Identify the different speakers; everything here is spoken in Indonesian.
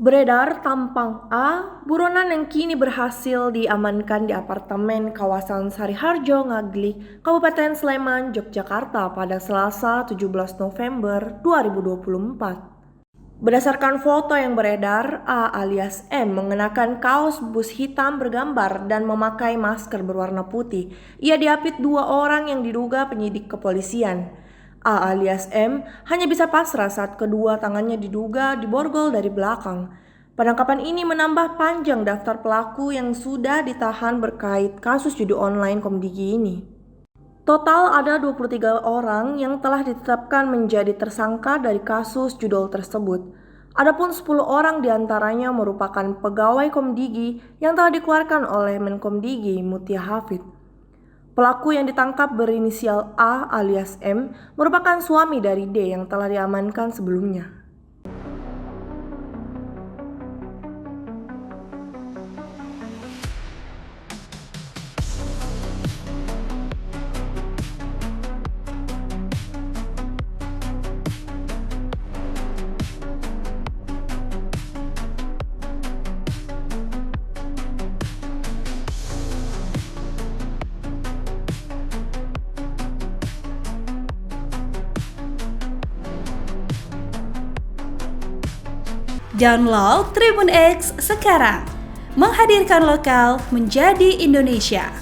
Speaker 1: Beredar tampang A, buronan yang kini berhasil diamankan di apartemen kawasan Sariharjo, Ngaglik, Kabupaten Sleman, Yogyakarta pada Selasa 17 November 2024. Berdasarkan foto yang beredar, A alias M mengenakan kaos bus hitam bergambar dan memakai masker berwarna putih. Ia diapit dua orang yang diduga penyidik kepolisian. A alias M hanya bisa pasrah saat kedua tangannya diduga diborgol dari belakang. Penangkapan ini menambah panjang daftar pelaku yang sudah ditahan berkait kasus judi online Komdigi ini. Total ada 23 orang yang telah ditetapkan menjadi tersangka dari kasus judol tersebut. Adapun 10 orang diantaranya merupakan pegawai Komdigi yang telah dikeluarkan oleh Menkomdigi Mutia Hafid. Pelaku yang ditangkap berinisial A alias M merupakan suami dari D yang telah diamankan sebelumnya.
Speaker 2: Download Tribun X sekarang, menghadirkan lokal menjadi Indonesia.